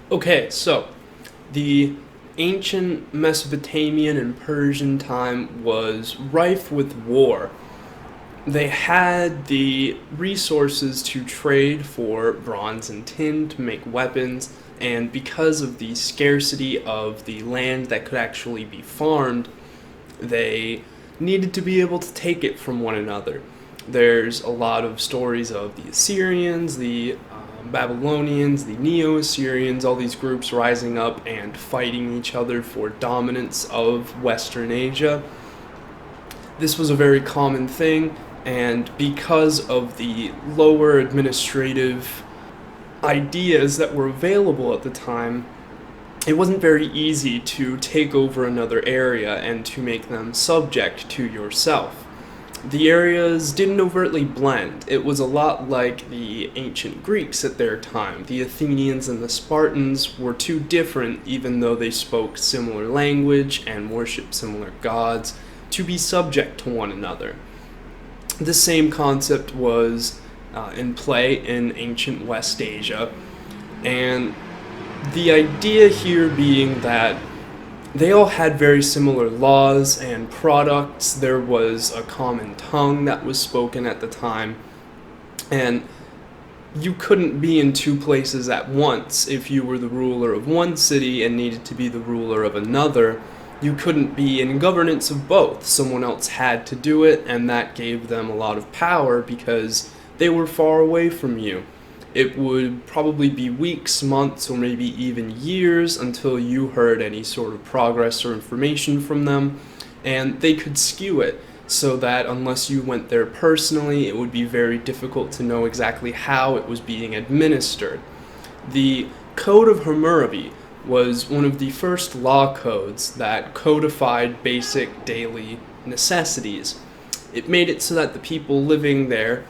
Okay, so the ancient Mesopotamian and Persian time was rife with war. They had the resources to trade for bronze and tin to make weapons, and because of the scarcity of the land that could actually be farmed, they needed to be able to take it from one another. There's a lot of stories of the Assyrians, the Babylonians, the Neo-Assyrians, all these groups rising up and fighting each other for dominance of Western Asia. This was a very common thing, and because of the lower administrative ideas that were available at the time, it wasn't very easy to take over another area and to make them subject to yourself. The areas didn't overtly blend. It was a lot like the ancient Greeks at their time. The Athenians and the Spartans were too different, even though they spoke similar language and worshipped similar gods, to be subject to one another. The same concept was in play in ancient West Asia, and the idea here being that they all had very similar laws and products. There was a common tongue that was spoken at the time, and you couldn't be in two places at once. If you were the ruler of one city and needed to be the ruler of another, you couldn't be in governance of both. Someone else had to do it, and that gave them a lot of power because they were far away from you. It would probably be weeks, months, or maybe even years until you heard any sort of progress or information from them, and they could skew it so that unless you went there personally, it would be very difficult to know exactly how it was being administered. The Code of Hammurabi was one of the first law codes that codified basic daily necessities. It made it so that the people living there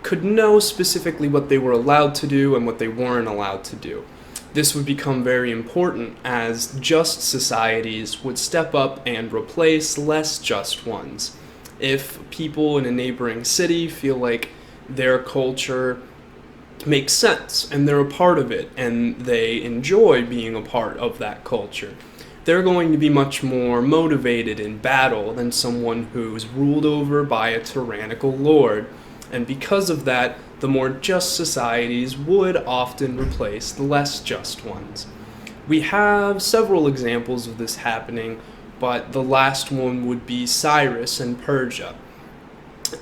could know specifically what they were allowed to do and what they weren't allowed to do. This would become very important as just societies would step up and replace less just ones. If people in a neighboring city feel like their culture makes sense and they're a part of it and they enjoy being a part of that culture, they're going to be much more motivated in battle than someone who's ruled over by a tyrannical lord. And because of that, the more just societies would often replace the less just ones. We have several examples of this happening, but the last one would be Cyrus and Persia.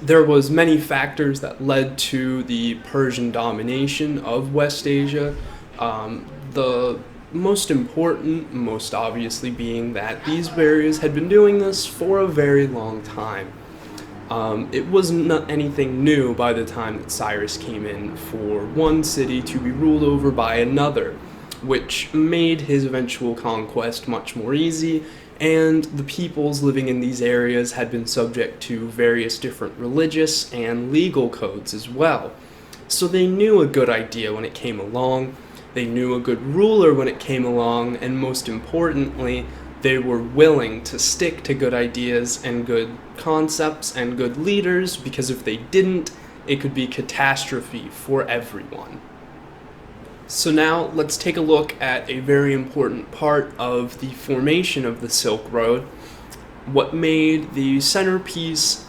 There was many factors that led to the Persian domination of West Asia. The most important, most obviously being that these areas had been doing this for a very long time. It wasn't anything new by the time that Cyrus came in for one city to be ruled over by another, which made his eventual conquest much more easy, and the peoples living in these areas had been subject to various different religious and legal codes as well. So they knew a good idea when it came along, they knew a good ruler when it came along, and most importantly, they were willing to stick to good ideas and good concepts and good leaders, because if they didn't, it could be catastrophe for everyone. So now let's take a look at a very important part of the formation of the Silk Road, what made the centerpiece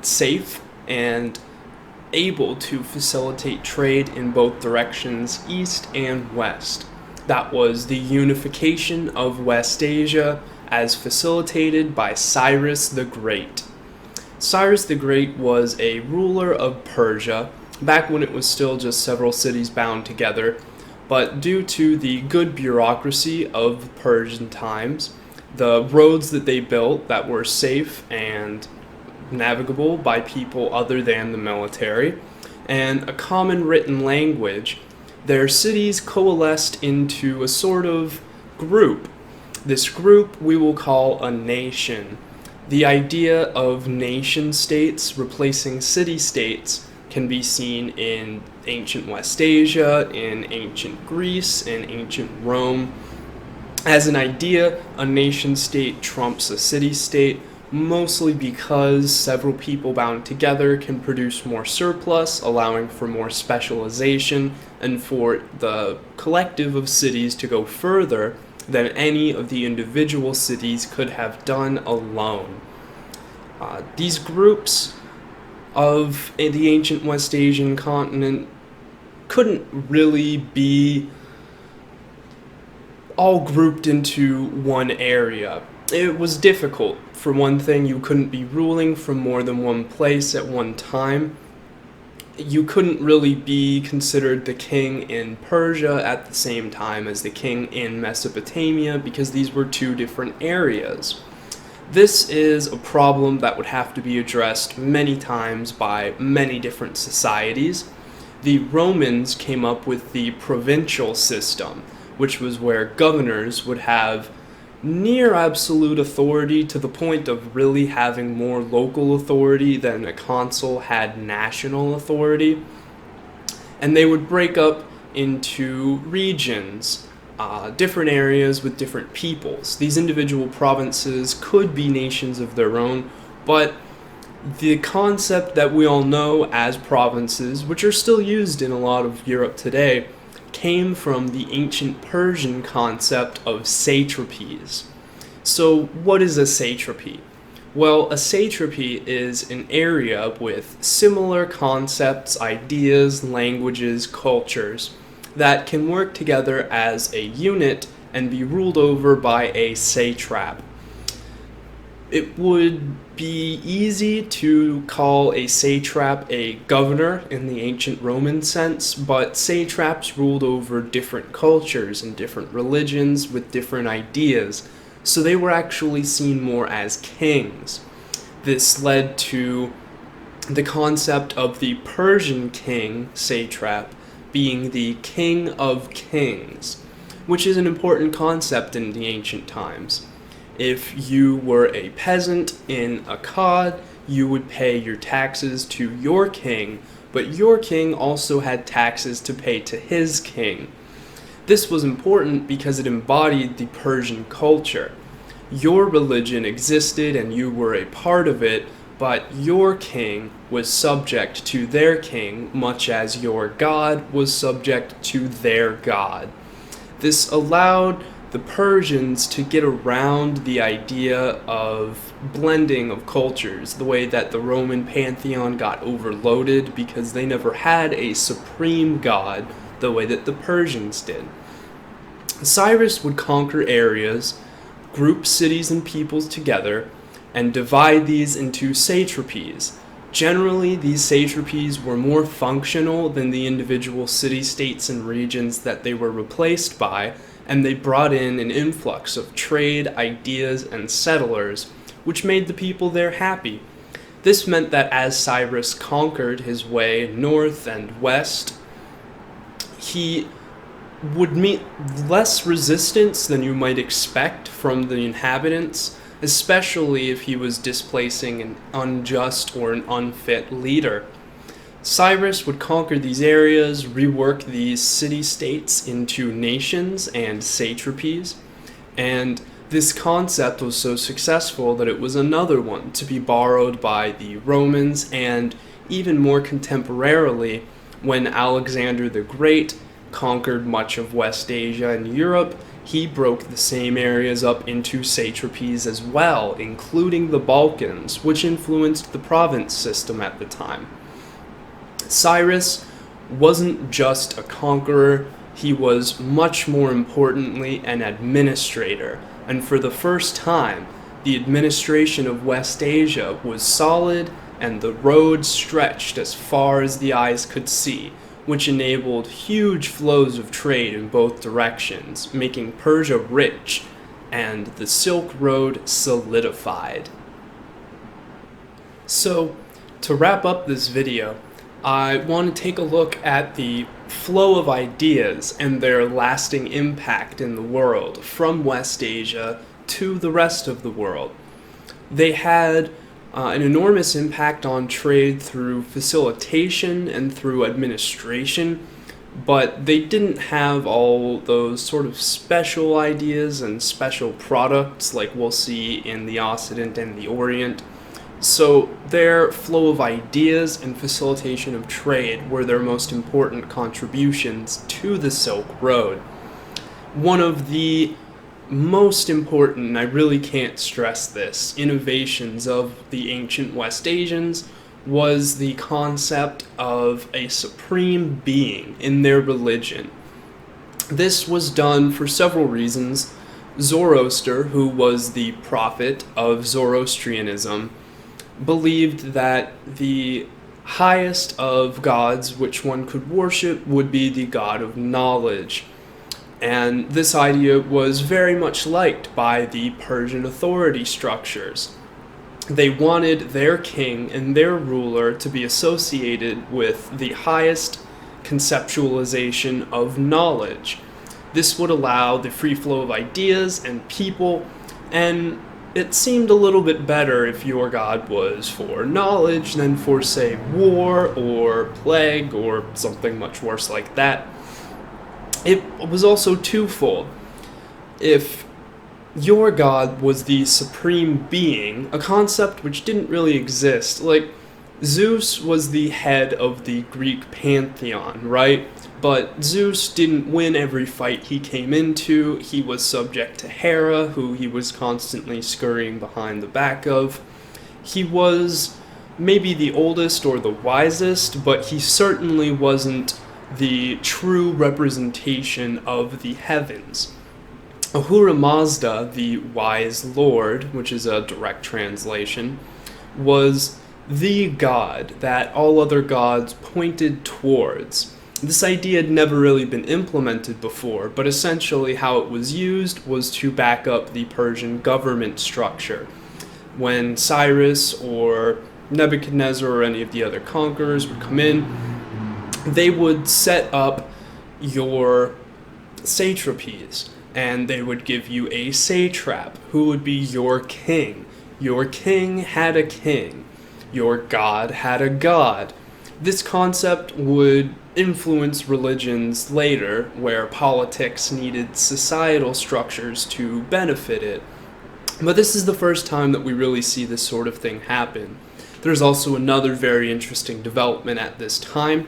safe and able to facilitate trade in both directions, east and west. That was the unification of West Asia as facilitated by Cyrus the Great. Cyrus the Great was a ruler of Persia back when it was still just several cities bound together, but due to the good bureaucracy of Persian times, the roads that they built that were safe and navigable by people other than the military, and a common written language, their cities coalesced into a sort of group. This group we will call a nation. The idea of nation states replacing city states can be seen in ancient West Asia, in ancient Greece, in ancient Rome. As an idea, a nation-state trumps a city-state, mostly because several people bound together can produce more surplus, allowing for more specialization, and for the collective of cities to go further than any of the individual cities could have done alone. These groups of the ancient West Asian continent couldn't really be all grouped into one area. It was difficult. For one thing, you couldn't be ruling from more than one place at one time. You couldn't really be considered the king in Persia at the same time as the king in Mesopotamia, because these were two different areas. This is a problem that would have to be addressed many times by many different societies. The Romans came up with the provincial system, which was where governors would have near absolute authority to the point of really having more local authority than a consul had national authority. And they would break up into regions, different areas with different peoples. These individual provinces could be nations of their own, but the concept that we all know as provinces, which are still used in a lot of Europe today, came from the ancient Persian concept of satrapies. So what is a satrapy? Well, a satrapy is an area with similar concepts, ideas, languages, cultures that can work together as a unit and be ruled over by a satrap. It would be easy to call a satrap a governor in the ancient Roman sense, but satraps ruled over different cultures and different religions with different ideas, so they were actually seen more as kings. This led to the concept of the Persian king, satrap, being the king of kings, which is an important concept in the ancient times. If you were a peasant in Akkad, you would pay your taxes to your king, but your king also had taxes to pay to his king. This was important because it embodied the Persian culture. Your religion existed and you were a part of it, but your king was subject to their king, much as your god was subject to their god. This allowed the Persians to get around the idea of blending of cultures, the way that the Roman pantheon got overloaded because they never had a supreme god the way that the Persians did. Cyrus would conquer areas, group cities and peoples together, and divide these into satrapies. Generally, these satrapies were more functional than the individual city-states and regions that they were replaced by, and they brought in an influx of trade, ideas, and settlers, which made the people there happy. This meant that as Cyrus conquered his way north and west, he would meet less resistance than you might expect from the inhabitants, especially if he was displacing an unjust or an unfit leader. Cyrus would conquer these areas, rework these city-states into nations and satrapies, and this concept was so successful that it was another one to be borrowed by the Romans, and even more contemporarily, when Alexander the Great conquered much of West Asia and Europe, he broke the same areas up into satrapies as well, including the Balkans, which influenced the province system at the time. Cyrus wasn't just a conqueror, he was much more importantly an administrator, and for the first time, the administration of West Asia was solid and the road stretched as far as the eyes could see, which enabled huge flows of trade in both directions, making Persia rich, and the Silk Road solidified. So, to wrap up this video, I want to take a look at the flow of ideas and their lasting impact in the world from West Asia to the rest of the world. They had an enormous impact on trade through facilitation and through administration, but they didn't have all those sort of special ideas and special products like we'll see in the Occident and the Orient. So their flow of ideas and facilitation of trade were their most important contributions to the Silk Road. One of the most important, and I really can't stress this, innovations of the ancient West Asians was the concept of a supreme being in their religion. This was done for several reasons. Zoroaster, who was the prophet of Zoroastrianism, believed that the highest of gods which one could worship would be the god of knowledge. And this idea was very much liked by the Persian authority structures. They wanted their king and their ruler to be associated with the highest conceptualization of knowledge. This would allow the free flow of ideas and people, and it seemed a little bit better if your god was for knowledge than for, say, war or plague or something much worse like that. It was also twofold. If your god was the supreme being, a concept which didn't really exist, like Zeus was the head of the Greek pantheon, right? But Zeus didn't win every fight he came into. He was subject to Hera, who he was constantly scurrying behind the back of. He was maybe the oldest or the wisest, but he certainly wasn't the true representation of the heavens. Ahura Mazda, the wise lord, which is a direct translation, was the god that all other gods pointed towards. This idea had never really been implemented before, but essentially how it was used was to back up the Persian government structure. When Cyrus or Nebuchadnezzar or any of the other conquerors would come in, they would set up your satrapies, and they would give you a satrap, who would be your king. Your king had a king. Your god had a god. This concept would influence religions later, where politics needed societal structures to benefit it. But this is the first time that we really see this sort of thing happen. There's also another very interesting development at this time.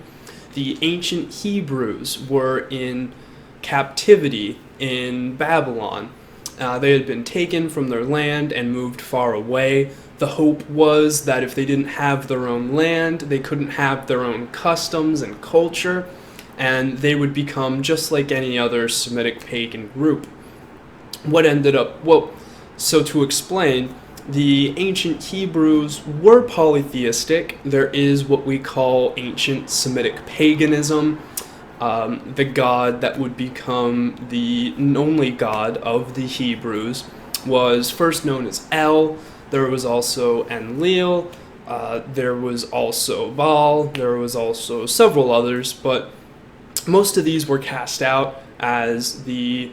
The ancient Hebrews were in captivity in Babylon. They had been taken from their land and moved far away. The hope was that if they didn't have their own land, they couldn't have their own customs and culture, and they would become just like any other Semitic pagan group. What ended up, so to explain, the ancient Hebrews were polytheistic. There is what we call ancient Semitic paganism. The god that would become the only god of the Hebrews was first known as El. There was also Enlil. There was also Baal. There was also several others, but most of these were cast out as the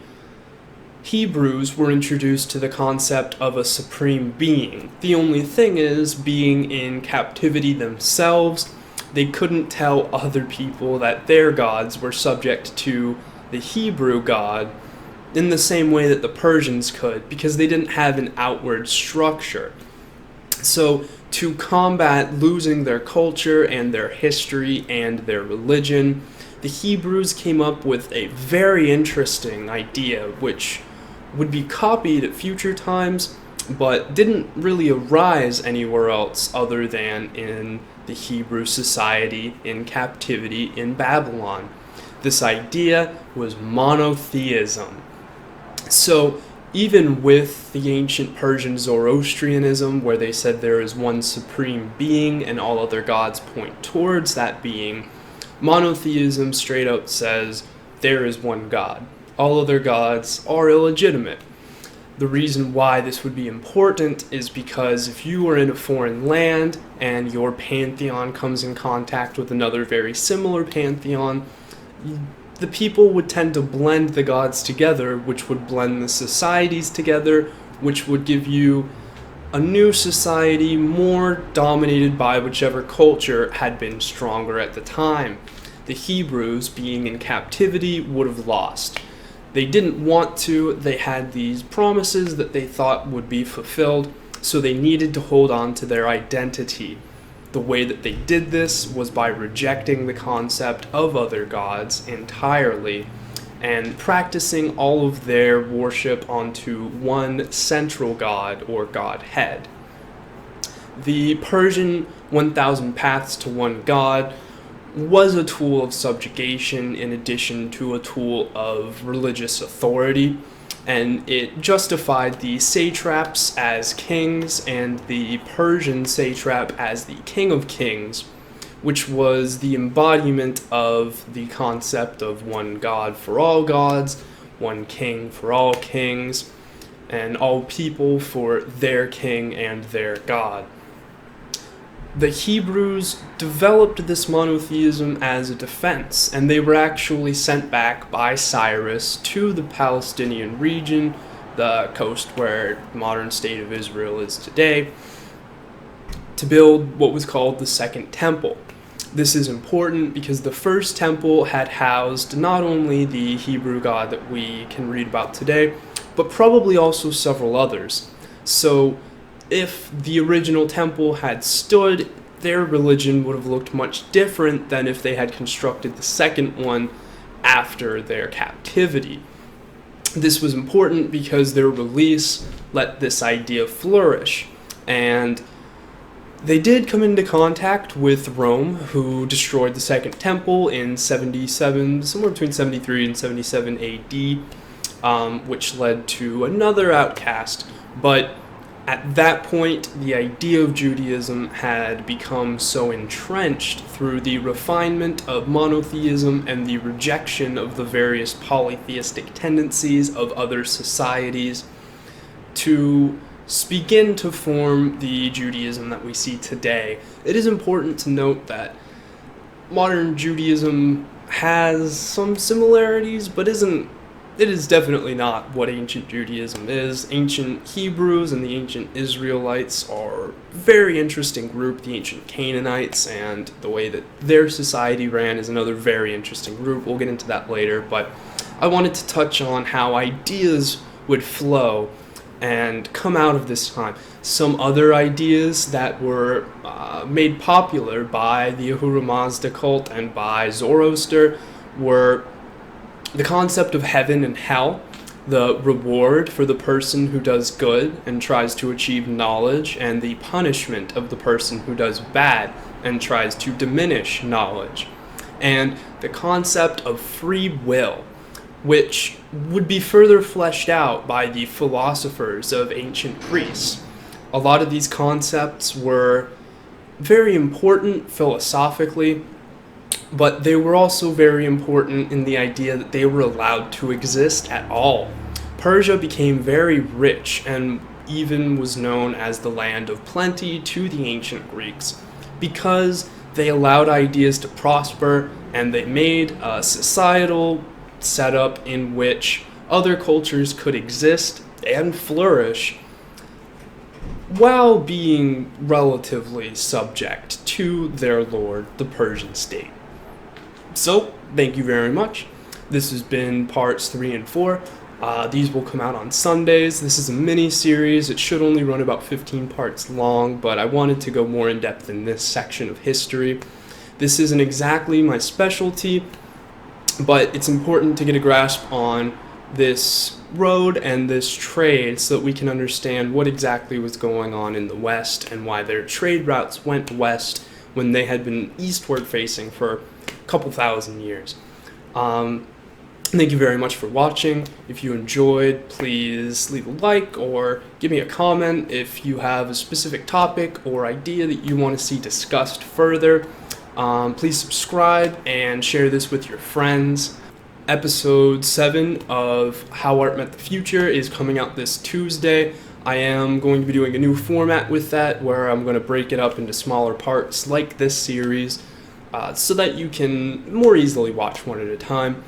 Hebrews were introduced to the concept of a supreme being. The only thing is, being in captivity themselves, they couldn't tell other people that their gods were subject to the Hebrew god in the same way that the Persians could, because they didn't have an outward structure. So, to combat losing their culture and their history and their religion, the Hebrews came up with a very interesting idea, which would be copied at future times, but didn't really arise anywhere else other than in the Hebrew society in captivity in Babylon. This idea was monotheism. So, even with the ancient Persian Zoroastrianism, where they said there is one supreme being and all other gods point towards that being, monotheism straight out says there is one god. All other gods are illegitimate. The reason why this would be important is because if you are in a foreign land and your pantheon comes in contact with another very similar pantheon, the people would tend to blend the gods together, which would blend the societies together, which would give you a new society more dominated by whichever culture had been stronger at the time. The Hebrews, being in captivity, would have lost. They didn't want to, they had these promises that they thought would be fulfilled, so they needed to hold on to their identity. The way that they did this was by rejecting the concept of other gods entirely and practicing all of their worship onto one central god or godhead. The Persian 1,000 Paths to One God was a tool of subjugation in addition to a tool of religious authority, and it justified the satraps as kings and the Persian satrap as the king of kings, which was the embodiment of the concept of one god for all gods, one king for all kings, and all people for their king and their god. The Hebrews developed this monotheism as a defense, and they were actually sent back by Cyrus to the Palestinian region, the coast where the modern state of Israel is today, to build what was called the Second Temple. This is important because the first temple had housed not only the Hebrew God that we can read about today, but probably also several others. So if the original temple had stood, their religion would have looked much different than if they had constructed the second one after their captivity. This was important because their release let this idea flourish, and they did come into contact with Rome, who destroyed the Second Temple in 77, somewhere between 73 and 77 AD, which led to another outcast. But at that point, the idea of Judaism had become so entrenched through the refinement of monotheism and the rejection of the various polytheistic tendencies of other societies to begin to form the Judaism that we see today. It is important to note that modern Judaism has some similarities, but it is definitely not what ancient Judaism is. Ancient Hebrews and the ancient Israelites are a very interesting group. The ancient Canaanites and the way that their society ran is another very interesting group. We'll get into that later, but I wanted to touch on how ideas would flow and come out of this time. Some other ideas that were made popular by the Ahura Mazda cult and by Zoroaster were the concept of heaven and hell, the reward for the person who does good and tries to achieve knowledge, and the punishment of the person who does bad and tries to diminish knowledge, and the concept of free will, which would be further fleshed out by the philosophers of ancient Greece. A lot of these concepts were very important philosophically, but they were also very important in the idea that they were allowed to exist at all. Persia became very rich and even was known as the land of plenty to the ancient Greeks because they allowed ideas to prosper and they made a societal setup in which other cultures could exist and flourish while being relatively subject to their lord, the Persian state. So, thank you very much. This has been parts 3 and 4. These will come out on Sundays. This is a mini-series. It should only run about 15 parts long, but I wanted to go more in depth in this section of history. This isn't exactly my specialty, but it's important to get a grasp on this road and this trade so that we can understand what exactly was going on in the West and why their trade routes went west when they had been eastward facing for a couple thousand years. Thank you very much for watching. If you enjoyed, please leave a like or give me a comment if you have a specific topic or idea that you want to see discussed further. Please subscribe and share this with your friends. Episode 7 of How Art Met the Future is coming out this Tuesday. I am going to be doing a new format with that where I'm going to break it up into smaller parts like this series so that you can more easily watch one at a time.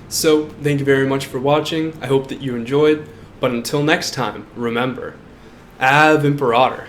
So, thank you very much for watching. I hope that you enjoyed, but until next time, remember, Ave Imperator.